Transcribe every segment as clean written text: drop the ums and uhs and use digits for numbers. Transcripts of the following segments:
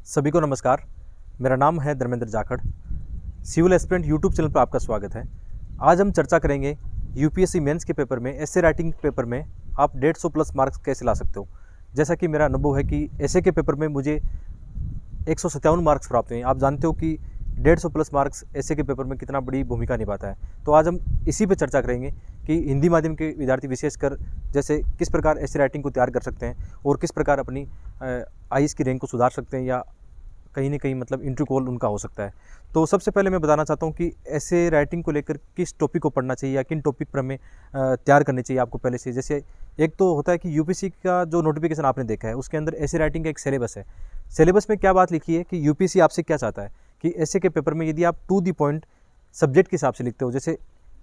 सभी को नमस्कार। मेरा नाम है Dharmendra Jakhar. Civil aspirant YouTube channel पर आपका स्वागत है। आज हम चर्चा करेंगे यूपीएससी मेंस के पेपर में, एसे राइटिंग पेपर में आप 150 प्लस मार्क्स कैसे ला सकते हो। जैसा कि मेरा अनुभव है कि एसे के पेपर में मुझे 157 मार्क्स प्राप्त हुए। आप जानते हो कि 150 प्लस मार्क्स एसे के पेपर में कितना बड़ी भूमिका निभाता है। तो आज हम इसी पे चर्चा करेंगे कि हिंदी माध्यम के विद्यार्थी विशेषकर जैसे किस प्रकार एसे राइटिंग को तैयार कर सकते हैं और किस प्रकार अपनी आईएएस की रैंक को सुधार सकते हैं या कहीं ना कहीं मतलब इंटरव्यू कॉल उनका हो सकता है। तो सबसे पहले मैं बताना चाहता हूँ कि ऐसे राइटिंग को लेकर किस टॉपिक को पढ़ना चाहिए या किन टॉपिक पर हमें तैयार करनी चाहिए आपको पहले से। जैसे एक तो होता है कि यूपीएससी का जो नोटिफिकेशन आपने देखा है उसके अंदर ऐसे राइटिंग का एक सिलेबस है। सिलेबस में क्या बात लिखी है कि यूपीएससी आपसे क्या चाहता है कि ऐसे के पेपर में यदि आप टू दी पॉइंट सब्जेक्ट के हिसाब से लिखते हो, जैसे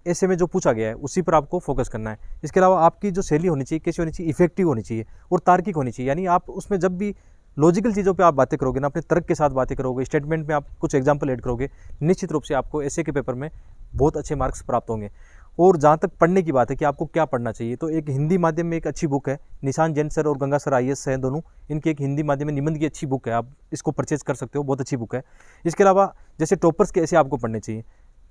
ऐसे में जो पूछा गया है उसी पर आपको फोकस करना है। इसके अलावा आपकी जो शैली होनी चाहिए कैसी होनी चाहिए, इफेक्टिव होनी चाहिए और तार्किक होनी चाहिए। यानी आप उसमें जब भी लॉजिकल चीज़ों पे आप बातें करोगे ना, अपने तर्क के साथ बातें करोगे, स्टेटमेंट में आप कुछ एग्जाम्पल ऐड करोगे, निश्चित रूप से आपको ऐसे के पेपर में बहुत अच्छे मार्क्स प्राप्त होंगे। और जहाँ तक पढ़ने की बात है कि आपको क्या पढ़ना चाहिए, तो एक हिंदी माध्यम में एक अच्छी बुक है, निशान जैन सर और गंगा सर आईएएस हैं दोनों, इनकी एक हिंदी माध्यम में निबंध की अच्छी बुक है, आप इसको परचेज कर सकते हो, बहुत अच्छी बुक है। इसके अलावा जैसे टॉपर्स के ऐसे आपको पढ़ने चाहिए,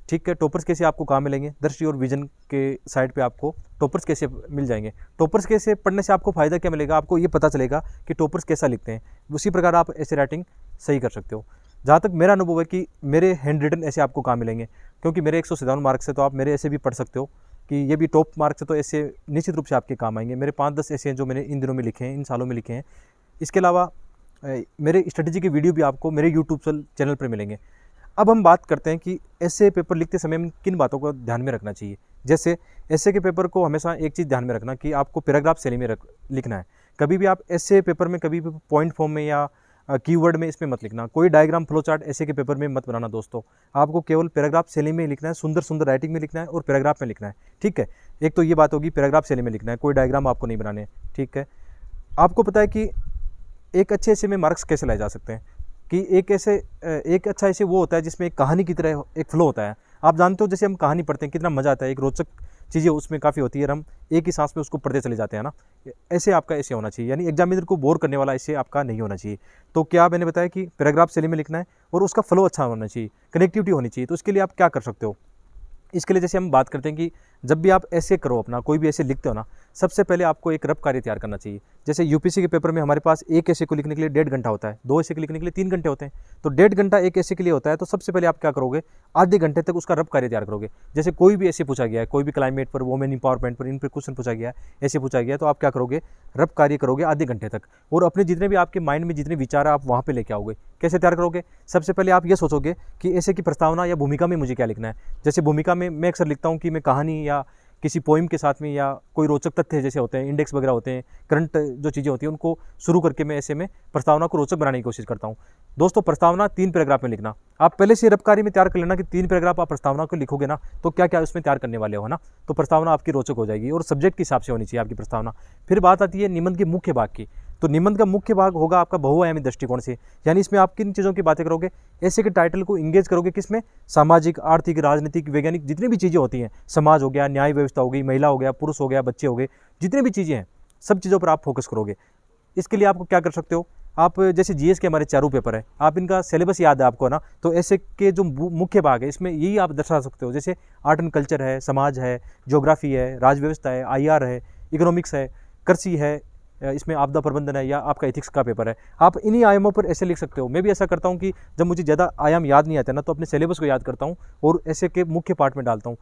ठीक है। टॉपर्स कैसे आपको कहाँ मिलेंगे, दृष्टि और विजन के साइड पे आपको टॉपर्स कैसे मिल जाएंगे। टॉपर्स कैसे पढ़ने से आपको फ़ायदा क्या मिलेगा, आपको ये पता चलेगा कि टॉपर्स कैसा लिखते हैं, उसी प्रकार आप ऐसे राइटिंग सही कर सकते हो। जहाँ तक मेरा अनुभव है कि मेरे हैंड रिटन ऐसे आपको कहाँ मिलेंगे, क्योंकि मेरे 157 मार्क्स है तो आप मेरे ऐसे भी पढ़ सकते हो कि ये भी टॉप मार्क्स है, तो ऐसे निश्चित रूप से आपके काम आएंगे। मेरे 5-10 ऐसे हैं जो मैंने इन दिनों में लिखे हैं, इन सालों में लिखे हैं। इसके अलावा मेरे स्ट्रेटजी के वीडियो भी आपको मेरे यूट्यूब चैनल पर मिलेंगे। अब हम बात करते हैं कि ऐसे पेपर लिखते समय में किन बातों को ध्यान में रखना चाहिए। जैसे ऐसे के पेपर को हमेशा एक चीज़ ध्यान में रखना कि आपको पैराग्राफ शैली में लिखना है। कभी भी आप ऐसे पेपर में कभी भी पॉइंट फॉर्म में या कीवर्ड में इसमें मत लिखना। कोई डायग्राम फ्लो चार्ट ऐसे के पेपर में मत बनाना दोस्तों। आपको केवल पैराग्राफ शैली में लिखना है, सुंदर सुंदर राइटिंग में लिखना है और पैराग्राफ में लिखना है, ठीक है। एक तो ये बात होगी, पैराग्राफ शैली में लिखना है, कोई डायग्राम आपको नहीं बनाने, ठीक है। आपको पता है कि एक अच्छे ऐसे में मार्क्स कैसे लाए जा सकते हैं कि एक अच्छा ऐसे वो होता है जिसमें एक कहानी की तरह एक फ्लो होता है। आप जानते हो जैसे हम कहानी पढ़ते हैं कितना मज़ा आता है, एक रोचक चीज़ें उसमें काफ़ी होती है और हम एक ही सांस में उसको पढ़ते चले जाते हैं ना। ऐसे आपका ऐसे होना चाहिए, यानी एग्जामिनर को बोर करने वाला ऐसे आपका नहीं होना चाहिए। तो क्या मैंने बताया कि पैराग्राफ शैली में लिखना है और उसका फ्लो अच्छा होना चाहिए, कनेक्टिविटी होनी चाहिए। तो इसके लिए आप क्या कर सकते हो, इसके लिए जैसे हम बात करते हैं कि जब भी आप ऐसे करो, अपना कोई भी ऐसे लिखते हो ना, सबसे पहले आपको एक रफ कार्य तैयार करना चाहिए। जैसे यूपीएससी के पेपर में हमारे पास एक ऐसे को लिखने के लिए 1.5 घंटा होता है, 2 ऐसे के लिखने के लिए 3 घंटे होते हैं। तो 1.5 घंटा एक ऐसे के लिए होता है, तो सबसे पहले आप क्या करोगे, आधे घंटे तक उसका रफ कार्य तैयार करोगे। जैसे कोई भी ऐसे पूछा गया है, कोई भी क्लाइमेट पर, वोमेन इंपावरमेंट पर, इन पर क्वेश्चन पूछा गया है, ऐसे पूछा गया है, तो आप क्या करोगे, रफ कार्य करोगे आधे घंटे तक और अपने जितने भी आपके माइंड में जितने विचार है आप वहाँ पर लेके आओगे। कैसे तैयार करोगे, सबसे पहले आप ये सोचोगे कि ऐसे की प्रस्तावना या भूमिका में मुझे क्या लिखना है। जैसे भूमिका में मैं अक्सर लिखता हूँ कि मैं कहानी या किसी पोइम के साथ में या कोई रोचक तथ्य जैसे होते हैं, इंडेक्स वगैरह होते हैं, करंट जो चीज़ें होती हैं उनको शुरू करके मैं ऐसे में प्रस्तावना को रोचक बनाने की कोशिश करता हूँ। दोस्तों प्रस्तावना 3 पैराग्राफ में लिखना। आप पहले से रफ कार्य में तैयार कर लेना कि 3 पैराग्राफ आप प्रस्तावना को लिखोगे ना, तो क्या क्या उसमें तैयार करने वाले हो ना, तो प्रस्तावना आपकी रोचक हो जाएगी और सब्जेक्ट के हिसाब से होनी चाहिए आपकी प्रस्तावना। फिर बात आती है निबंध के मुख्य भाग की। तो निबंध का मुख्य भाग होगा आपका बहुआयामी दृष्टिकोण से, यानी इसमें आप किन चीज़ों की बातें करोगे, ऐसे के टाइटल को इंगेज करोगे किसमें, सामाजिक, आर्थिक, राजनीतिक, वैज्ञानिक, जितनी भी चीज़ें होती हैं, समाज हो गया, न्याय व्यवस्था हो गई, महिला हो गया, पुरुष हो गया, बच्चे हो गए, जितनी भी चीज़ें हैं सब चीज़ों पर आप फोकस करोगे। इसके लिए आपको क्या कर सकते हो, आप जैसे जीएस के हमारे चारों पेपर है, आप इनका सिलेबस याद है आपको ना, तो ऐसे के जो मुख्य भाग है इसमें यही आप दर्शा सकते हो। जैसे आर्ट एंड कल्चर है, समाज है, ज्योग्राफी है, राज व्यवस्था है, आईआर है, इकोनॉमिक्स है, कृषि है, इसमें आपदा प्रबंधन है या आपका एथिक्स का पेपर है। आप इन्हीं आयामों पर ऐसे लिख सकते हो। मैं भी ऐसा करता हूँ कि जब मुझे ज़्यादा आयाम याद नहीं आते ना, तो अपने सिलेबस को याद करता हूँ और ऐसे के मुख्य पार्ट में डालता हूँ।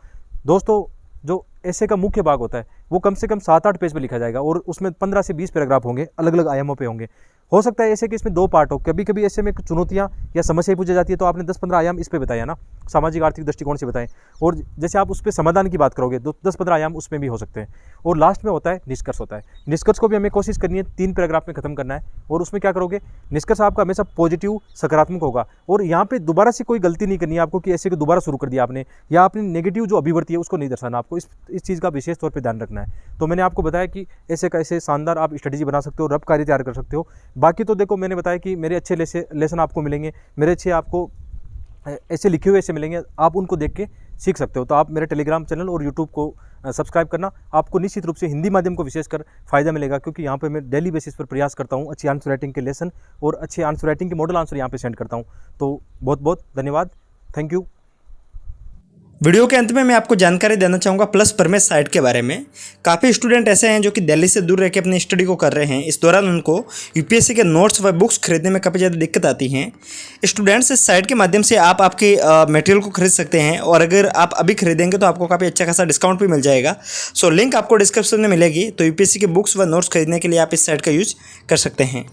दोस्तों जो ऐसे का मुख्य भाग होता है वो कम से कम 7-8 पेज पे लिखा जाएगा और उसमें 15 से 20 पैराग्राफ होंगे, अलग अलग आयामों पे होंगे। हो सकता है ऐसे कि इसमें 2 पार्ट हो, कभी कभी ऐसे में चुनौतियाँ या समस्याएं पूछी जाती है तो आपने 10-15 आयाम इस पे बताया ना, सामाजिक आर्थिक दृष्टिकोण से बताएं, और जैसे आप उस पर समाधान की बात करोगे तो 10-15 आयाम उसमें भी हो सकते हैं। और लास्ट में होता है निष्कर्ष होता है। निष्कर्ष को भी हमें कोशिश करनी है 3 पैराग्राफ में खत्म करना है और उसमें क्या करोगे, निष्कर्ष आपका हमेशा पॉजिटिव सकारात्मक होगा और यहाँ पे दोबारा से कोई गलती नहीं करनी है आपको कि ऐसे को दोबारा शुरू कर दिया आपने, या आपने नेगेटिव जो अभिवृत्ति है उसको नहीं दर्शाना। आपको इस चीज़ का विशेष तौर पर ध्यान रखना है। तो मैंने आपको बताया कि ऐसे का ऐसे शानदार आप स्ट्रेटजी बना सकते हो, रफ कार्य तैयार कर सकते हो। बाकी तो देखो मैंने बताया कि मेरे अच्छे लेसन आपको मिलेंगे, मेरे अच्छे आपको ऐसे लिखे हुए ऐसे मिलेंगे, आप उनको देख के सीख सकते हो। तो आप मेरे टेलीग्राम चैनल और यूट्यूब को सब्सक्राइब करना। आपको निश्चित रूप से हिंदी माध्यम को विशेषकर फ़ायदा मिलेगा, क्योंकि यहाँ पे मैं डेली बेसिस पर प्रयास करता हूँ अच्छी आंसर राइटिंग के लेसन और अच्छे आंसर राइटिंग के मॉडल आंसर यहाँ पे सेंड करता हूँ। तो बहुत बहुत धन्यवाद, थैंक यू। वीडियो के अंत में मैं आपको जानकारी देना चाहूँगा प्लस परमेश साइट के बारे में। काफ़ी स्टूडेंट ऐसे हैं जो कि दिल्ली से दूर रह के अपनी स्टडी को कर रहे हैं। इस दौरान उनको यूपीएससी के नोट्स व बुक्स खरीदने में काफ़ी ज़्यादा दिक्कत आती हैं। स्टूडेंट्स, इस साइट के माध्यम से आप आपके मटेरियल को खरीद सकते हैं, और अगर आप अभी खरीदेंगे तो आपको काफ़ी अच्छा खासा डिस्काउंट भी मिल जाएगा। सो लिंक आपको डिस्क्रिप्शन में मिलेगी। तो यूपीएससी के बुक्स व नोट्स खरीदने के लिए आप इस साइट का यूज कर सकते हैं।